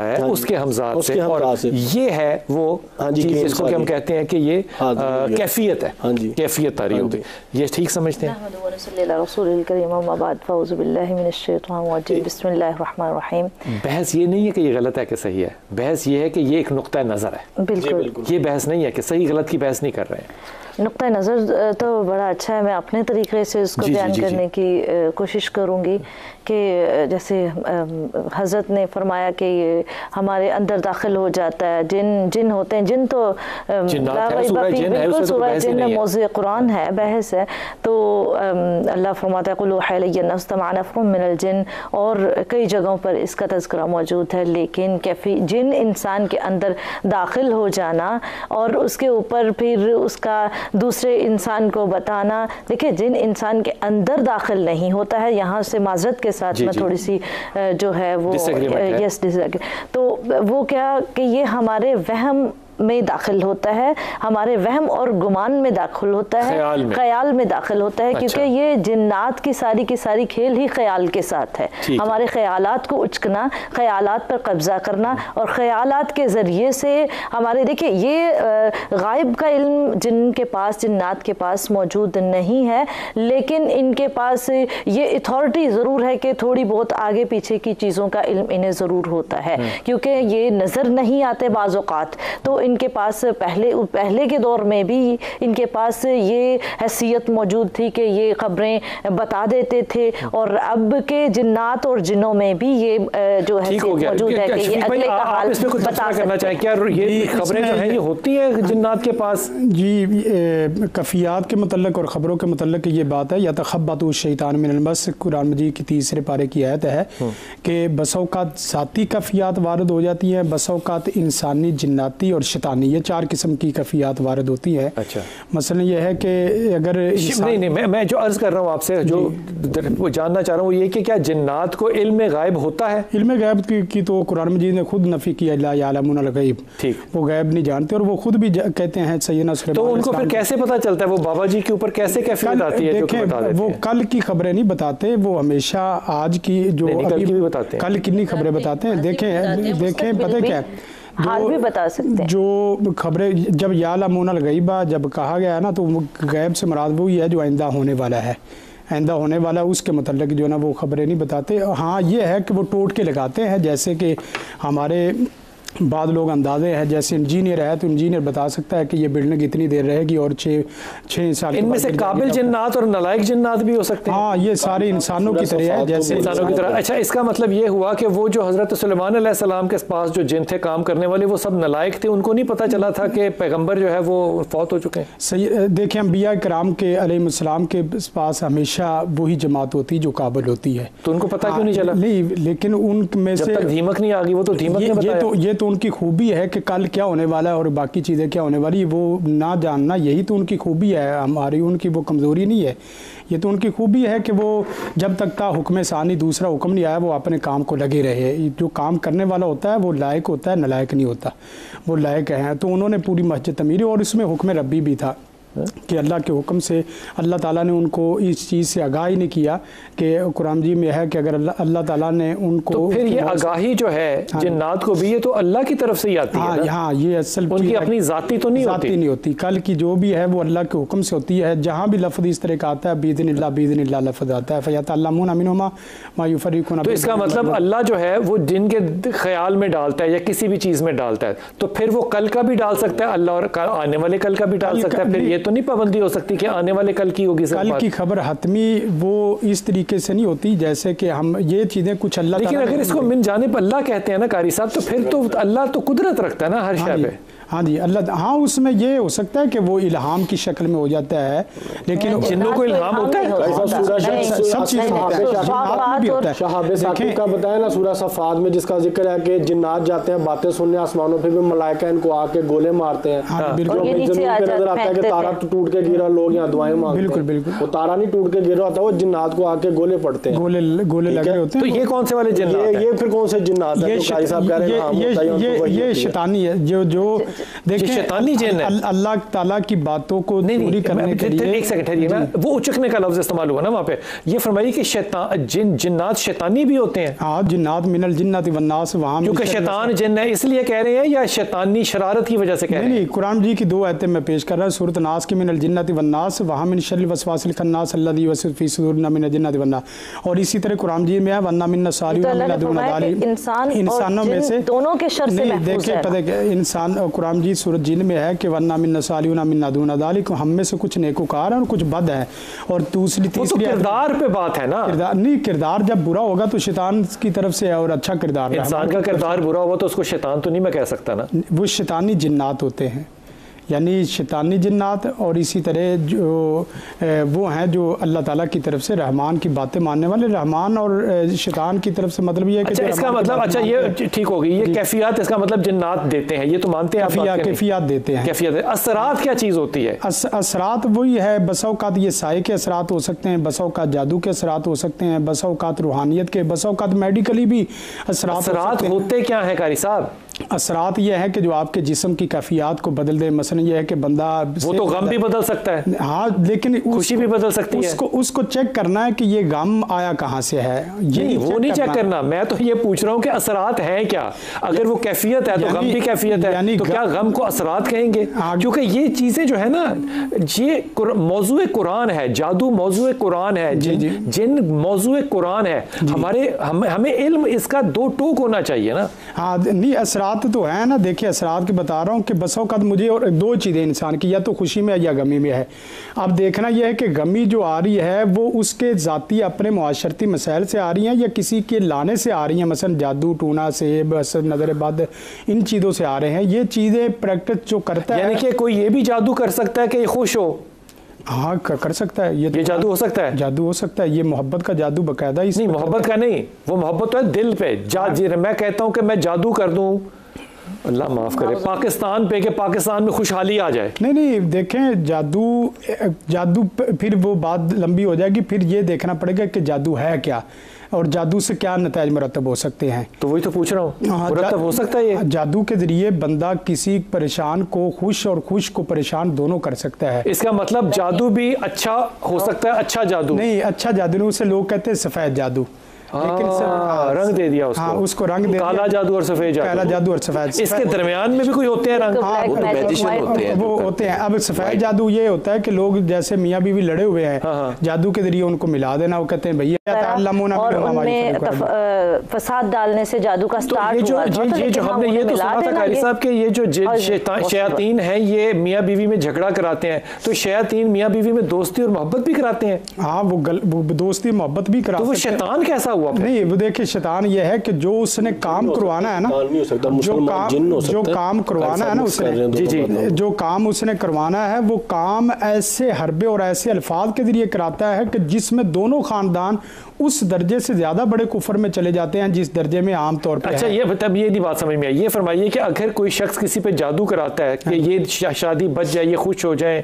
है उसके हमजाद से, और ये है वो चीज जिसको कि हम कहते हैं कि ये कैफियत है, कैफियत तारी होती है। ये ठीक समझते हैं? बहस ये नहीं है कि ये गलत है कि सही है, बहस ये है कि ये एक नुक्ता नज़र है। बिल्कुल, ये बहस नहीं है कि सही गलत की बहस नहीं कर रहे हैं। नुक्ता नज़र तो बड़ा अच्छा है, मैं अपने तरीके से उसको बयान करने की कोशिश करूँगी कि जैसे हज़रत ने फरमाया कि ये हमारे अंदर दाखिल हो जाता है, जिन होते हैं, जिन तो बिल्कुल सूरह जिन में मौज़ूए कुरान है, बहस है। तो अल्लाह फरमाता है कुल उहिया इलैया अन्नहुस्तमअ नफ़रुम मिनल जिन, और कई जगहों पर इसका तज़किरा मौजूद है। लेकिन कैफी जिन इंसान के अंदर दाखिल हो जाना और उसके ऊपर फिर उसका दूसरे इंसान को बताना, देखिए जिन इंसान के अंदर दाखिल नहीं होता है, यहाँ से माजरत के साथ मैं थोड़ी सी जो है वो तो वो क्या कि ये हमारे वहम में दाखिल होता है, हमारे वहम और गुमान में दाखिल होता है, ख्याल में दाखिल होता है। क्योंकि ये जिन्नात की सारी खेल ही ख्याल के साथ है। हमारे ख्यालात को उचकना, ख्यालात पर कब्जा करना और ख्यालात के ज़रिए से हमारे, देखिए ये गायब का इल्म जिनके पास, जिन्नात के पास मौजूद नहीं है, लेकिन इनके पास ये अथॉरिटी ज़रूर है कि थोड़ी बहुत आगे पीछे की चीज़ों का इल्म इन्हें ज़रूर होता है, क्योंकि ये नज़र नहीं आते बाज़ औक़ात। तो इनके पास पहले के दौर में भी इनके पास ये हैसियत मौजूद थी कि ये खबरें बता देते थे, और अब के जिन्नात और जिन्नों में भी ये जो हैसियत मौजूद है कि ये अगले का हाल बता करना चाहिए। क्या ये खबरें जो हैं ये होती है जिन्नात के पास? जी, कफ़ियात के मतलब और ख़बरों के मतलब ये बात है, या तख़ब्बतु शैतान मिनल मस, कुरान मजीद की 3 पारे की आयत है कि बस औक़ात ज़ाती कफ़ियात वारद हो जाती हैं, बस औक़ात इंसानी, जिन्नाती और शैतानी, ये 4 किस्म की कफ़ियात वारद होती है। अच्छा, मसलन ये है कि अगर नहीं, मैं जो अर्ज़ कर रहा हूँ आपसे, जो वो जानना चाह रहा हूँ ये कि क्या जिन्नात को इल्म गायब होता है? इल्म गायब की तो कुरान मजीद ने खुद नफ़ी किया, ला यालमुनल गैब, ठीक, वो गायब नहीं जानते, और वो खुद भी कहते हैं सैयदना सुलेमान। तो उनको फिर कैसे पता चलता है? वो बाबा जी के ऊपर कैसे कैफियत आती है? देखें, वो कल की खबरें नहीं बताते, वो हमेशा आज की जो कल कितनी खबरें बताते हैं। देखें पता क्या, हाल भी बता सकते हैं। जो खबरें जब यालमुनल गैबा जब कहा गया है ना, तो गैब से मुराद वो ही है जो आइंदा होने वाला है, आइंदा होने वाला उसके मतलब जो है ना वो खबरें नहीं बताते। हाँ ये है कि वो टोट के लगाते हैं, जैसे कि हमारे बाद लोग अंदाजे हैं, जैसे इंजीनियर है तो इंजीनियर बता सकता है कि ये बिल्डिंग इतनी देर रहेगी और 6 साल। इनमें से काबिल जिन्नात और नालायक जिन्नात भी हो सकते हैं। हाँ, ये सारे इंसानों की तरह है, जैसे इंसानों की तरह। अच्छा, इसका मतलब ये हुआ कि वो जो हज़रत सुलेमान अलैहिस्सलाम के पास जो जिन थे काम करने वाले, वो सब नालायक थे, उनको नहीं पता चला था कि पैगम्बर जो है वो फौत हो चुके हैं। सही, देखें अंबिया कराम के अलैहिस्सलाम के पास हमेशा वही जमात होती जो काबिल होती है, तो उनको पता क्यों नहीं चला? नहीं, लेकिन उनमें से धीमक नहीं आ गई, वो तो धीमक ने बताया। तो उनकी खूबी है कि कल क्या होने वाला है और बाकी चीज़ें क्या होने वाली, वो ना जानना, यही तो उनकी खूबी है हमारी, उनकी वो कमज़ोरी नहीं है। ये तो उनकी खूबी है कि वो जब तक का हुक्म सानी दूसरा हुक्म नहीं आया वो अपने काम को लगे रहे। जो काम करने वाला होता है वो लायक होता है, नालायक नहीं होता, वो लायक है। तो उन्होंने पूरी मस्जिद तमीरी, और इसमें हुक्म रब्बी भी था कि अल्लाह के हुक्म से अल्लाह ताला ने उनको इस चीज़ से आगाही नहीं किया कि कुरान जी में है कि अगर अल्लाह ताला ने उनको, तो फिर ये आगाही जो है जिन्नात को भी ये तो अल्लाह की तरफ से ही आती है। हाँ, ये असल उनकी अपनी ज़ाती तो नहीं होती, कल की जो भी है वो अल्लाह के हुक्म से होती है। जहाँ भी लफ्ज़ इस तरह का आता है बीज़निल्लाह लफ्ज़ आता है, फ़यतअल्लमूना मिनहुमा मा युफ़र्रिक़ूना। तो इसका मतलब अल्लाह जो है वो जिन के ख्याल में डालता है या किसी भी चीज़ में डालता है, तो फिर वो कल का भी डाल सकता है अल्लाह, और आने वाले कल का भी डाल सकता है। फिर ये तो नहीं पाबंदी हो सकती कि आने वाले कल की होगी? कल की खबर हतमी वो इस तरीके से नहीं होती जैसे कि हम ये चीज़ें कुछ अल्लाह, लेकिन अगर इसको मिन जाने पर अल्लाह कहते हैं ना कारी साहब, तो फिर तो अल्लाह तो कुदरत रखता है ना हर शय पे। हाँ जी, अल्लाह, हाँ उसमें ये हो सकता है कि वो इल्हाम की शक्ल में हो जाता है, लेकिन जिन्नों को इल्हाम होता है, सब चीज़ होता है। शहाबे साकिब का बताया ना सूरह सफ़ात में, जिसका जिक्र है कि जिन्नात जाते हैं बातें सुनने आसमानों पे भी, मलाइका इनको आके गोले मारते हैं। जमीन पे नजर आता है कि तारा टूट के गिरा, लोग यहाँ दुआएं मांगते हैं। बिल्कुल, वो तारा नहीं टूट के गिरा होता, वो जिन्नात को आके गोले पड़ते हैं, गोले लगे होते हैं। तो ये कौन से वाले जिन्नात? ये फिर कौन से जिन्नात है? ये शैतानी है जो देखिए शैतानी जिन है, अल्लाह ताला की बातों को पूरी करने के लिए, एक सेकंड ठहरिए ना, वो उचकने का लफ्ज इस्तेमाल हुआ ना वहाँ पे, ये फरमाइए कि शैतान जिन्नात शैतानी भी होते हैं। हाँ, जिन्नात मिनल जिन्नाति वन्नास, वहाँ क्योंकि शैतान जिन है इसलिए कह रहे हैं या शैतानी शरारत की वजह से कह रहे हैं? नहीं, कुरान जी की 2 आयतें मैं पेश कर रहा हूँ। सूरत नास की मिनल जिन्नाति वन्नास, वहाँ मिन शर्रिल वसवासिल खन्नास अल्लज़ी युवस्विसु फ़ी सुदूरिन मिनल जिन्नाति वन्नास। और इसी तरह कुरान जी में है वन्ना मिन्ना सालिहून, इंसानों में से दोनों के शर से महफूज है। देखिए पता है इंसान, कुरान जी सूरत जिन में है कि वन्ना मिन्ना सालिहून मिन्ना दूना दालिक, हम में से कुछ नेकोकार और कुछ बद है। और दूसरी तीसरी किरदार पे बात है ना, किरदार नहीं, किरदार जब बुरा होगा तो शैतान की तरफ से है, और अच्छा किरदार, इंसान का किरदार बुरा होगा तो उसको शैतान तो नहीं मैं कह सकता ना, वो शैतानी जिन्नात होते हैं, यानी शैतानी जिन्नात। और इसी तरह जो वो हैं जो अल्लाह ताला की तरफ से रहमान की बातें मानने वाले, रहमान और शैतान की तरफ से मतलब ये है कि अच्छा, इसका मतलब अच्छा ये ठीक होगी, ये कैफियत, इसका मतलब जिन्नात देते हैं, ये तो मानते हैं आप, कैफियत देते हैं। कैफियत, असरात क्या चीज़ होती है? असरात वही है, बसौकात ये साए के असरात हो सकते हैं, बसौकात जादू के असरात हो सकते हैं, बसौकात रूहानियत के, बसौकात मेडिकली भी असरात होते क्या है कारी साहब? असरात यह है कि जो आपके जिस्म की कैफियत को बदल दे। मसलन यह है कि बंदा, वो तो गम भी बदल सकता है, हाँ, लेकिन खुशी भी बदल सकती है। उसको चेक करना है कि ये गम आया कहाँ से है, ये वो नहीं चेक करना। मैं तो ये पूछ रहा हूँ कि असरात हैं क्या? अगर वो कैफियत है तो गम भी कैफियत है, तो क्या गम को असरात कहेंगे? क्योंकि ये चीजें जो है ना, ये मौजूए कुरान है, जादू मौजूए कुरान है, जिन मौजूए कुरान है, हमें इल्म इसका 2 टोक होना चाहिए ना। हाँ, नहीं, असरात तो है ना। देखिए असरात की बता रहा हूँ कि बसों का मुझे, और 2 चीज़ें इंसान की, या तो खुशी में या गमी में है। अब देखना यह है कि गमी जो आ रही है वो उसके ज़ाती अपने मुआशरती मसाइल से आ रही हैं या किसी के लाने से आ रही हैं, मसलन जादू टूना से, बस नज़र बद, इन चीज़ों से आ रहे हैं। ये चीज़ें प्रैक्टिस जो करता है, यानी कि कोई ये भी जादू कर सकता है कि खुश हो? हाँ, कर सकता है, ये जादू हो सकता है, जादू हो सकता है। ये मोहब्बत का जादू बकायदा, नहीं मोहब्बत का नहीं, वो मोहब्बत तो है दिल पे। मैं कहता हूँ कि मैं जादू कर दूँ, अल्लाह माफ़ करे, पाकिस्तान पे, कि पाकिस्तान में खुशहाली आ जाए। नहीं, देखें जादू फिर वो बात लंबी हो जाएगी। फिर ये देखना पड़ेगा कि जादू है क्या और जादू से क्या नताइज मुरतब हो सकते हैं। तो वही तो पूछ रहा हूँ, मुरतब हो सकता है ये? जादू के जरिए बंदा किसी परेशान को खुश और खुश को परेशान दोनों कर सकता है। इसका मतलब जादू भी अच्छा हो सकता है? अच्छा जादू नहीं, अच्छा जादू नहीं, उसे लोग कहते हैं सफ़ेद जादू, लेकिन रंग दे दिया उसको। हाँ, उसको रंग दे, काला जादू और सफेद जादू, काला जादू और सफेद। इसके दरमियान में भी कोई होते हैं रंग? हाँ, वो होते हैं। अब सफेद जादू ये होता है कि लोग जैसे मियाँ बीवी लड़े हुए हैं, जादू के जरिए उनको मिला देना। वो कहते हैं भैया फसाद डालने से जादू का स्टार्ट हुआ। ये जो हमने ये तो सुना था कारी साहब के, ये जो शयातीन हैं ये मियाँ बीवी में झगड़ा कराते हैं, तो शयातीन मियाँ बीवी में दोस्ती और मोहब्बत भी कराते हैं? हाँ, वो दोस्ती मोहब्बत भी कराते हैं। तो वो शैतान कैसा हुआ? नहीं, वो देखिए शैतान ये है कि जो उसने काम करवाना है ना, जो काम करवाना है ना उसने, जो काम उसने करवाना है, वो काम ऐसे हरबे और ऐसे अल्फाज के जरिए कराता है कि जिसमें दोनों खानदान उस दर्जे से ज्यादा बड़े कुफर में चले जाते हैं जिस दर्जे में आम तौर पर। अच्छा, ये तब ये नहीं बात समझ में आई। ये फरमाइए कि अगर कोई शख्स किसी पे जादू कराता है कि ये शादी बच जाए, ये खुश हो जाए,